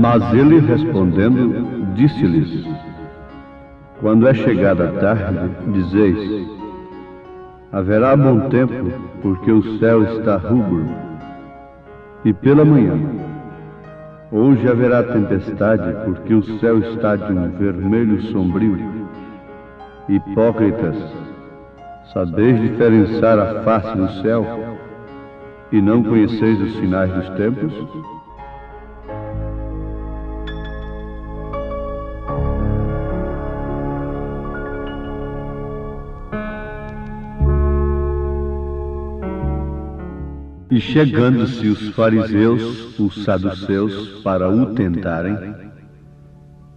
Mas ele respondendo, disse-lhes: Quando é chegada a tarde, dizeis: haverá bom tempo, porque o céu está rubro. E pela manhã: hoje haverá tempestade, porque o céu está de um vermelho sombrio. Hipócritas, sabeis diferenciar a face do céu, e não conheceis os sinais dos tempos? E chegando-se os fariseus, os saduceus, para o tentarem,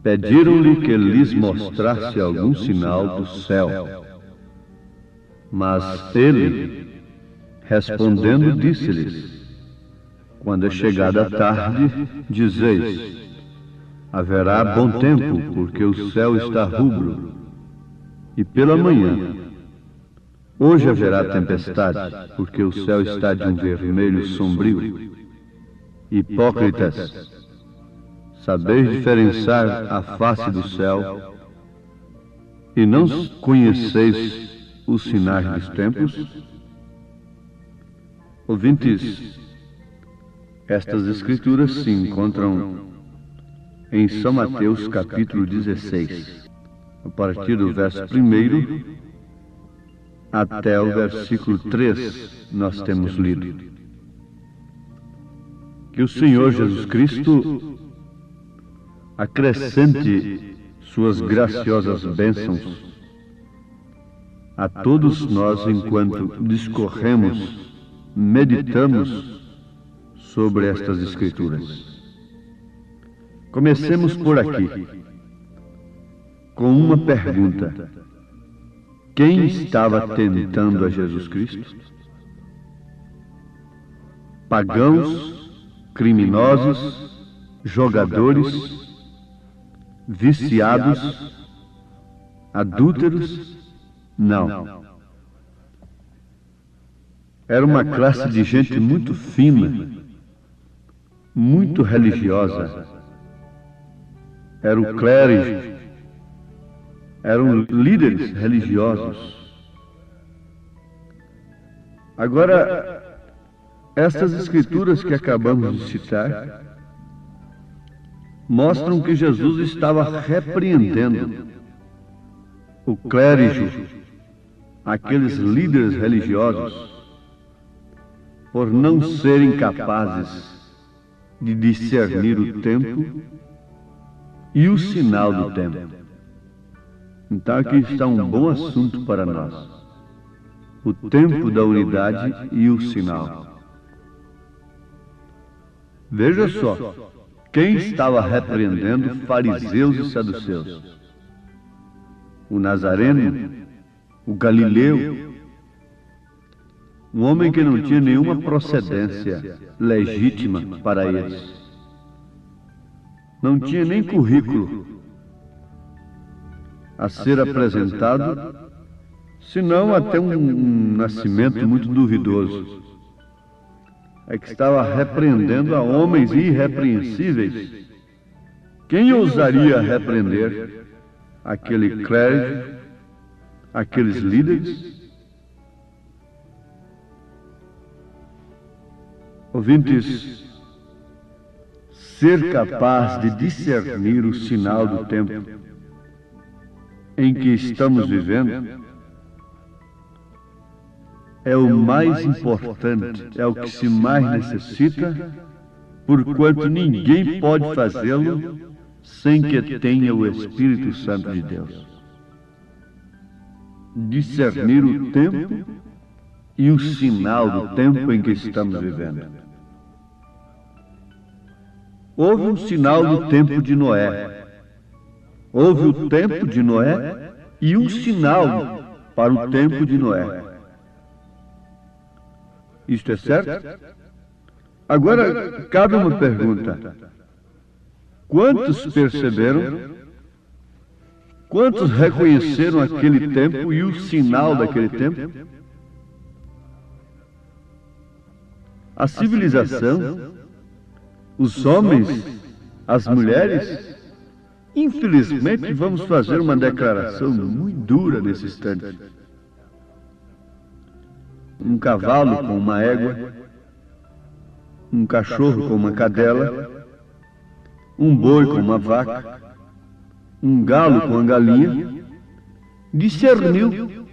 pediram-lhe que lhes mostrasse algum sinal do céu. Mas ele, respondendo, disse-lhes: Quando é chegada a tarde, dizeis: haverá bom tempo, porque o céu está rubro. E pela manhã: hoje haverá tempestade, porque o céu está de um vermelho sombrio. Hipócritas, sabeis diferenciar a face do céu, e não conheceis os sinais dos tempos? Ouvintes, estas escrituras se encontram em São Mateus capítulo 16, a partir do verso 1 até o versículo 3, nós temos lido. Que o Senhor Jesus Cristo acrescente suas graciosas bênçãos a todos nós enquanto discorremos, meditamos sobre estas Escrituras. Comecemos por aqui, com uma pergunta: quem estava tentando a Jesus Cristo? Pagãos, criminosos, jogadores, viciados, adúlteros? Não. Era uma classe de gente muito fina, muito religiosa. Era o clérigo, eram líderes religiosos. Agora, estas escrituras que acabamos de citar mostram que Jesus estava repreendendo o clérigo, aqueles líderes religiosos, por não serem capazes de discernir o tempo e o sinal do tempo. Então aqui está um bom assunto para nós: o tempo da unidade e o sinal. Veja só, quem estava repreendendo fariseus e saduceus? O Nazareno, o Galileu, um homem que não tinha nenhuma procedência legítima para eles. Não tinha nem currículo a ser apresentado, senão até um nascimento muito duvidoso. É que estava repreendendo a homens irrepreensíveis. Quem ousaria repreender aquele clérigo, aqueles líderes? Ouvintes, ser capaz de discernir o sinal do tempo em que estamos vivendo é o mais importante, é o que se mais necessita, porquanto ninguém pode fazê-lo sem que tenha o Espírito Santo de Deus. Discernir o tempo e o sinal do tempo em que estamos vivendo. Houve um sinal do tempo de Noé. Houve o tempo de Noé e um sinal para o tempo de Noé. Isto é certo? Agora, cabe uma pergunta: Quantos perceberam? Quantos reconheceram aquele tempo e o sinal daquele tempo? A civilização, os homens, as mulheres, infelizmente vamos fazer uma declaração muito dura nesse instante. Um cavalo com uma égua, um cachorro com uma cadela, um boi com uma vaca, um galo com uma galinha, discerniu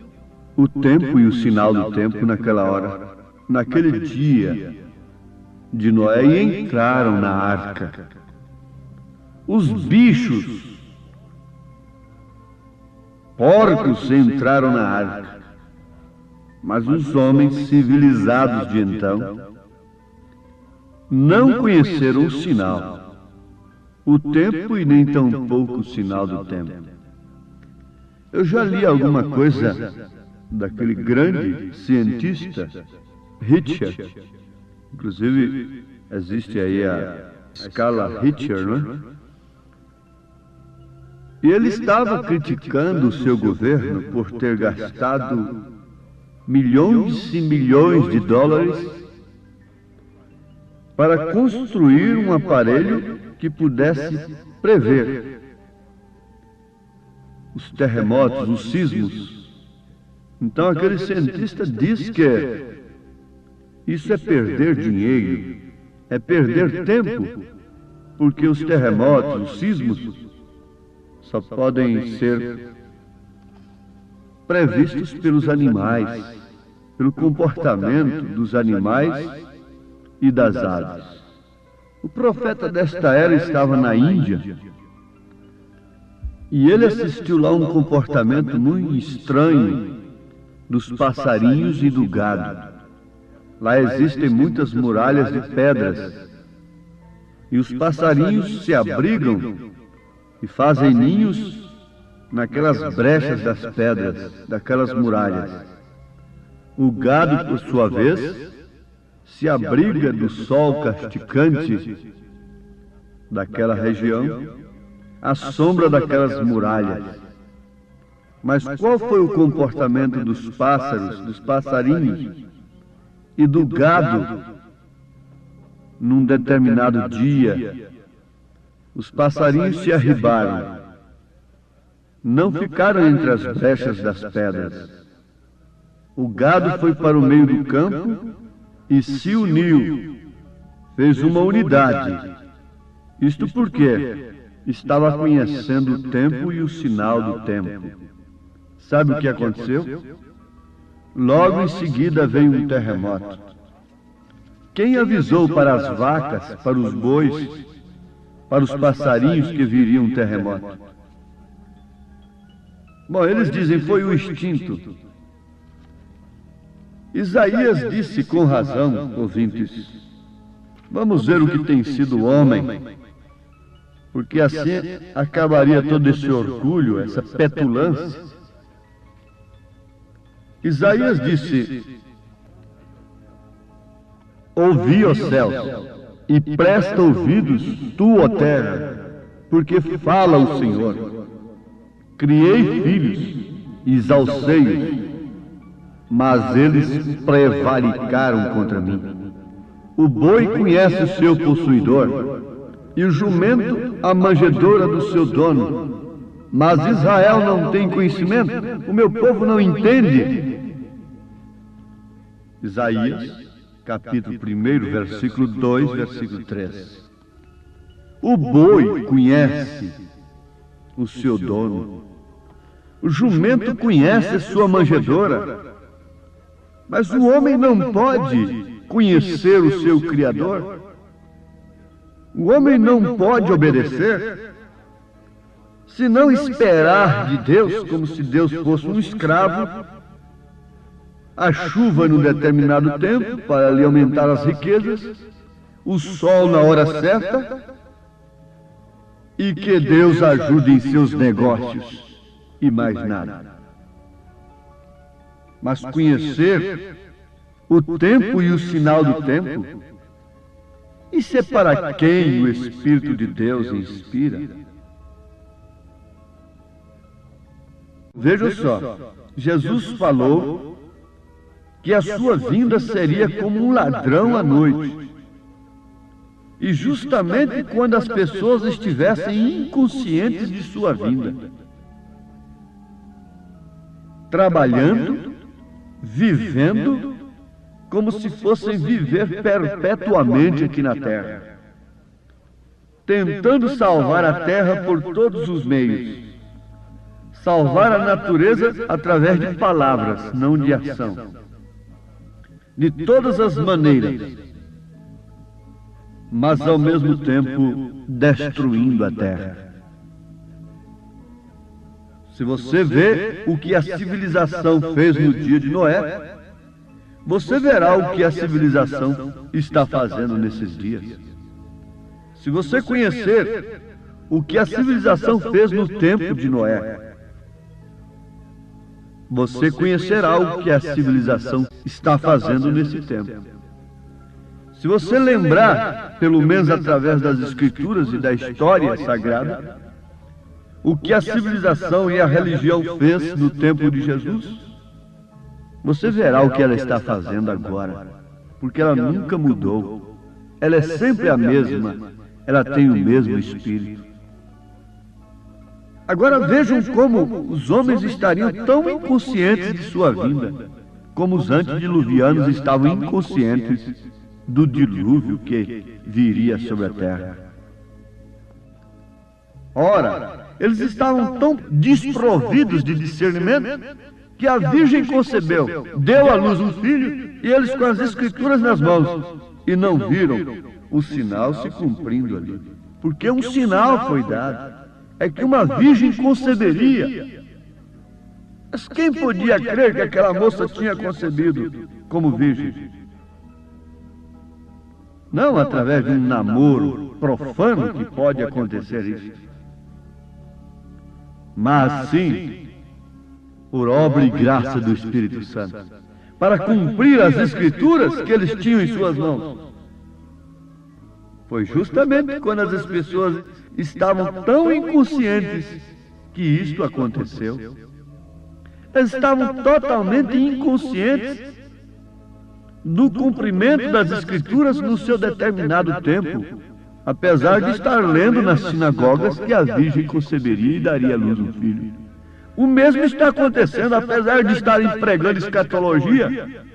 o tempo e o sinal do tempo naquela hora, naquele dia de Noé, e entraram na arca. Os bichos, porcos, entraram na arca, mas os homens civilizados de então não conheceram o sinal, o tempo e nem tampouco o sinal do tempo. Eu já li alguma coisa daquele grande cientista, Richter. Inclusive, existe aí a escala Richter, não é? E ele estava criticando o seu governo por ter gastado milhões e milhões de dólares para construir um aparelho que pudesse prever os terremotos, os sismos. Então aquele cientista diz que isso é perder dinheiro, é perder tempo, porque os terremotos, os sismos, só podem ser previstos pelos animais, pelo comportamento dos animais e das aves. O profeta desta era estava na Índia e ele assistiu lá um comportamento muito estranho dos passarinhos e do gado. Lá existem muitas muralhas de pedras e os passarinhos se abrigam e fazem ninhos naquelas brechas das pedras, daquelas muralhas. O gado, por sua vez, se abriga do sol castigante daquela região, à sombra daquelas muralhas. Mas qual foi o comportamento dos pássaros, dos passarinhos e do gado num determinado dia? Os passarinhos se arribaram, não ficaram entre as brechas das pedras. O gado foi para o meio do campo e se uniu, fez uma unidade. Isto porque estava conhecendo o tempo e o sinal do tempo. Sabe o que aconteceu? Logo em seguida veio um terremoto. Quem avisou para as vacas, para os bois, para os passarinhos que viria um terremoto? Bom, eles dizem, foi o instinto. Isaías disse com razão, ouvintes, vamos ver o que tem sido o homem, porque assim acabaria todo esse orgulho, essa petulância. Isaías disse, ouvi, ó céus, e presta ouvidos, tu, ó terra, porque fala o Senhor. Criei filhos, exalcei-os, mas eles prevaricaram contra mim. O boi conhece o seu possuidor, e o jumento a manjedoura do seu dono. Mas Israel não tem conhecimento, o meu povo não entende. Isaías, capítulo 1, versículo 2, versículo 3. O boi conhece o seu dono, o jumento conhece sua manjedoura, mas o homem não pode conhecer o seu Criador. O homem não pode obedecer, se não esperar de Deus, como se Deus fosse um escravo, a chuva num determinado tempo para lhe aumentar as riquezas, o sol na hora certa, e que Deus ajude em seus negócios, e mais nada. Mas conhecer o tempo e o sinal do tempo Isso é para quem o Espírito de Deus inspira. Veja só, Jesus falou que a sua vinda seria como um ladrão à noite. E justamente quando as pessoas estivessem inconscientes de sua vinda, trabalhando, vivendo, como se fossem viver perpetuamente aqui na terra, tentando salvar a terra por todos os meios, salvar a natureza através de palavras, não de ação, de todas as maneiras, mas ao mesmo tempo destruindo a terra. Se você vê o que a civilização fez no dia de Noé, você verá o que a civilização está fazendo nesses dias. Se você conhecer o que a civilização fez no tempo de Noé, você conhecerá o que a civilização está fazendo nesse tempo. Se você lembrar, pelo menos através das Escrituras e da história sagrada, o que a civilização e a religião fez no tempo de Jesus, você verá o que ela está fazendo agora, porque ela nunca mudou. Ela é sempre a mesma, ela tem o mesmo espírito. Agora vejam como os homens estariam tão inconscientes de sua vinda, como os antediluvianos estavam inconscientes do dilúvio que viria sobre a terra. Ora, eles estavam tão desprovidos de discernimento que a Virgem concebeu, deu à luz um filho, e eles com as Escrituras nas mãos, e não viram o sinal se cumprindo ali. Porque um sinal foi dado, é que uma virgem conceberia. Mas quem podia crer que aquela moça tinha concebido como virgem? Não através de um namoro profano que pode acontecer isso, mas sim por obra e graça do Espírito Santo, para cumprir as Escrituras que eles tinham em suas mãos. Foi justamente quando as pessoas estavam tão inconscientes que isto aconteceu. Eles estavam totalmente inconscientes do cumprimento das Escrituras no seu determinado tempo, apesar de estar lendo nas sinagogas que a Virgem conceberia e daria à luz um filho. O mesmo está acontecendo, apesar de estarem pregando escatologia,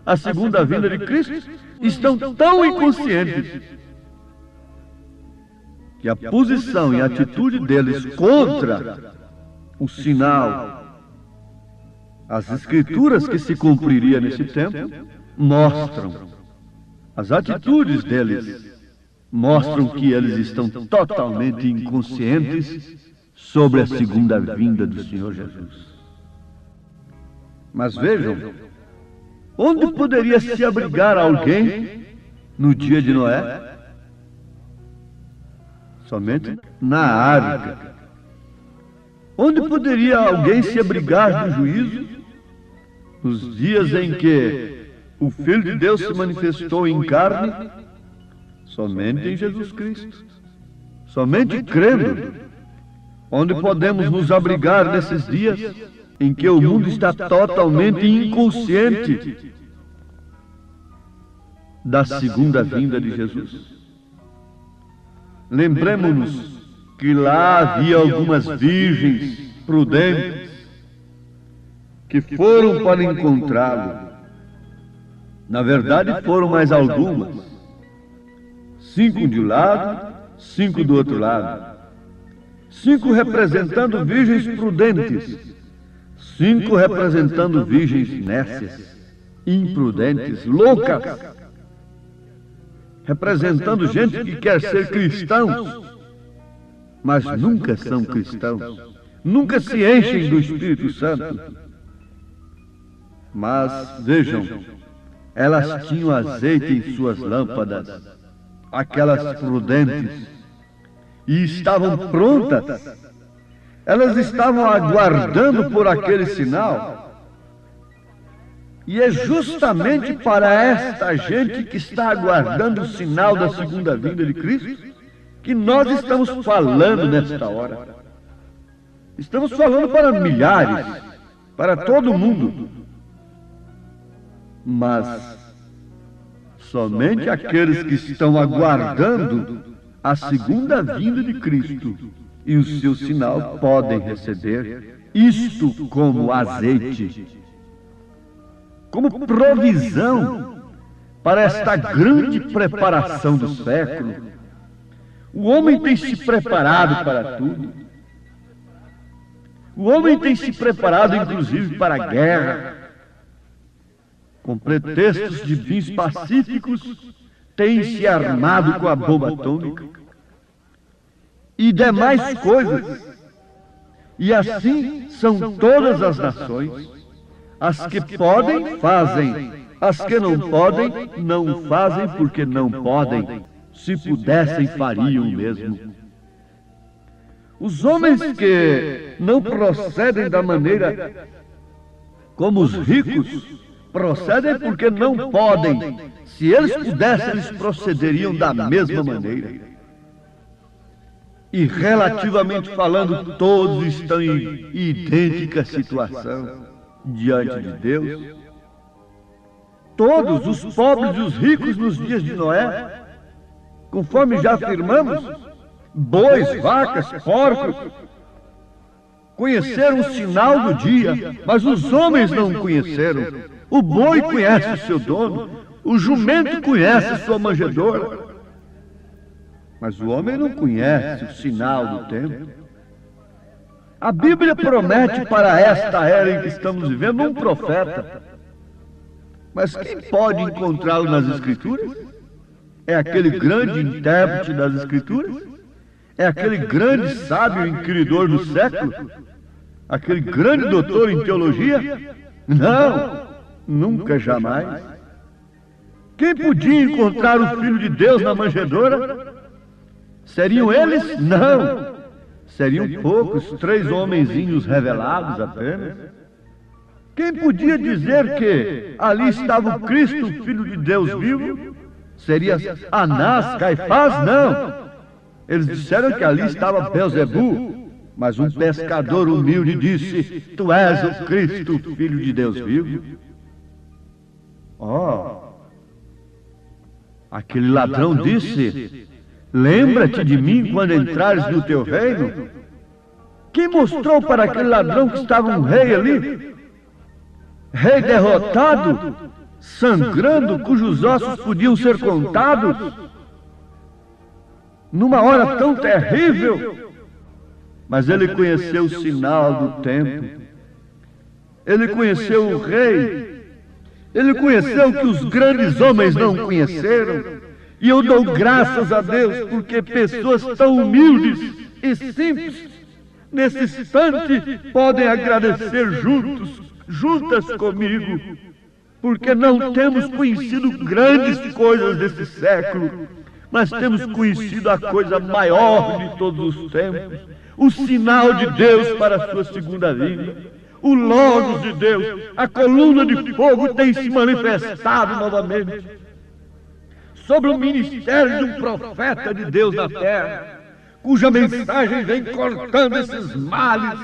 a segunda vinda de Cristo, estão tão inconscientes que a posição e a atitude deles contra o sinal, as Escrituras que se cumpriria nesse tempo, mostram, as atitudes deles mostram que eles estão totalmente inconscientes sobre a segunda vinda do Senhor Jesus. Mas vejam, onde poderia se abrigar alguém no dia de Noé? Somente na arca. Onde poderia alguém se abrigar do juízo? Nos dias em que o Filho de Deus se manifestou em carne? Somente em Jesus Cristo. Somente crendo. Onde podemos nos abrigar nesses dias em que o mundo está totalmente inconsciente da segunda vinda de Jesus? Lembremos-nos que lá havia algumas virgens prudentes que foram para encontrá-lo. Na verdade, foram mais algumas. 5 de um lado, 5 do outro lado. 5 representando virgens prudentes. 5 representando virgens nécias, imprudentes, loucas. Representando gente que quer ser cristãos, mas nunca são cristãos, nunca se enchem do Espírito Santo. Mas, vejam, elas tinham azeite em suas lâmpadas, aquelas prudentes, e estavam prontas. Elas estavam aguardando por aquele sinal. E é justamente para esta gente que está aguardando o sinal da segunda vinda de Cristo que nós estamos falando nesta hora. Estamos falando para milhares, para todo mundo. Mas somente aqueles que estão aguardando a segunda vinda de Cristo e o seu sinal podem receber isto como azeite, como provisão para esta grande preparação do século. O homem tem se preparado para tudo. O homem tem se preparado, inclusive, para a guerra. Com pretextos de fins pacíficos, tem se armado com a bomba atômica e demais coisas. E assim são todas as nações. As que podem, fazem. As que não podem, não fazem porque não podem. Se pudessem, fariam mesmo. Os homens que não procedem da maneira como os ricos procedem porque não podem. Se eles pudessem, eles procederiam da mesma maneira. E relativamente falando, todos estão em idêntica situação diante de Deus. Todos, os pobres e os ricos nos dias de Noé, conforme já afirmamos, bois, vacas, porcos, conheceram o sinal do dia, mas os homens não conheceram. O boi conhece o seu dono, o jumento conhece sua manjedoura, mas o homem não conhece o sinal do tempo. A Bíblia promete para esta era em que estamos vivendo um profeta, mas quem pode encontrá-lo nas Escrituras? É aquele grande intérprete das Escrituras? É aquele grande sábio inquiridor do século? Aquele grande doutor em teologia? Não, nunca, jamais. Quem podia encontrar o Filho de Deus na manjedoura? Seriam eles? Não. Seriam poucos, 3 homenzinhos revelados apenas. Quem podia dizer que ali estava o Cristo, o Filho de Deus vivo? Seria Anás, Caifás? Não. Eles disseram que ali estava Belzebu, mas um pescador humilde disse: Tu és o Cristo, o Filho de Deus vivo. Aquele ladrão disse: Lembra-te de mim quando entrares no teu reino. Quem mostrou para aquele ladrão que estava um rei ali? Rei derrotado, sangrando, cujos ossos podiam ser contados, numa hora tão terrível. Mas ele conheceu o sinal do tempo, ele conheceu o rei, ele conheceu o que os grandes homens não conheceram. E eu dou graças a Deus porque pessoas tão humildes e simples, nesse instante, podem agradecer juntas comigo, porque não temos conhecido grandes coisas desse século, mas temos conhecido a coisa maior de todos os tempos, o sinal de Deus para a sua segunda vinda. O Logos de Deus, a coluna de fogo tem se manifestado novamente sobre o ministério de um profeta de Deus na terra, cuja mensagem vem cortando esses males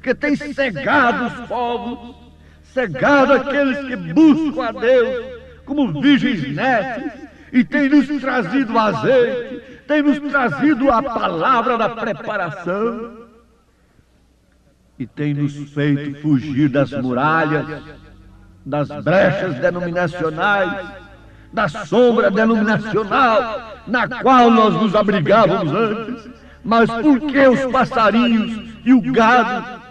que tem cegado os povos, cegado aqueles que buscam a Deus como virgens nécias, e tem nos trazido azeite, tem nos trazido a palavra da preparação, e tem nos feito fugir das muralhas, das brechas denominacionais, da sombra denominacional na qual nós nos abrigávamos antes, mas porque os passarinhos e o gado,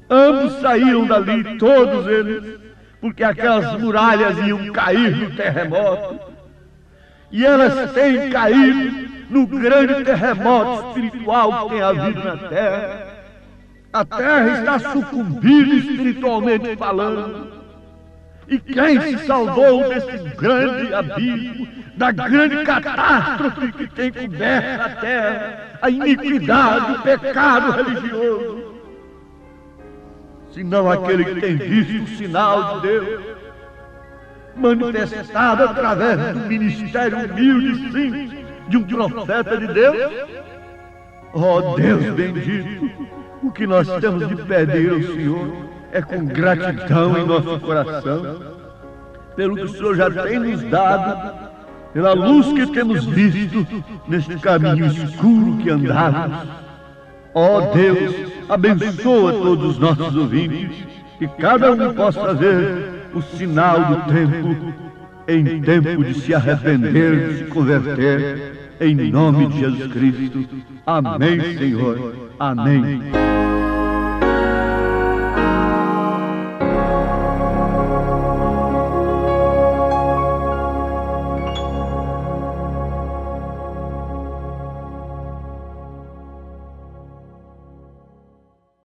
ambos saíram dali, todos eles, porque aquelas muralhas iam cair no terremoto, e elas têm caído no grande terremoto espiritual que tem havido na terra. A terra está sucumbindo espiritualmente falando. E quem se salvou desse grande abismo, da grande catástrofe que tem coberto a terra, a iniquidade, o pecado religioso? Senão aquele que tem visto o sinal de Deus, manifestada através do ministério humilde, sim, de um profeta de Deus? Ó Deus bendito, o que nós temos de pedir ao Senhor é com gratidão em nosso coração, pelo que o Senhor já tem nos dado, pela luz que temos visto neste caminho escuro que andamos. Ó Deus, abençoa todos os nossos ouvintes, que cada um possa ver o sinal do tempo, em tempo de se arrepender, de se converter, em nome de Jesus Cristo. Amém, Senhor. Amém.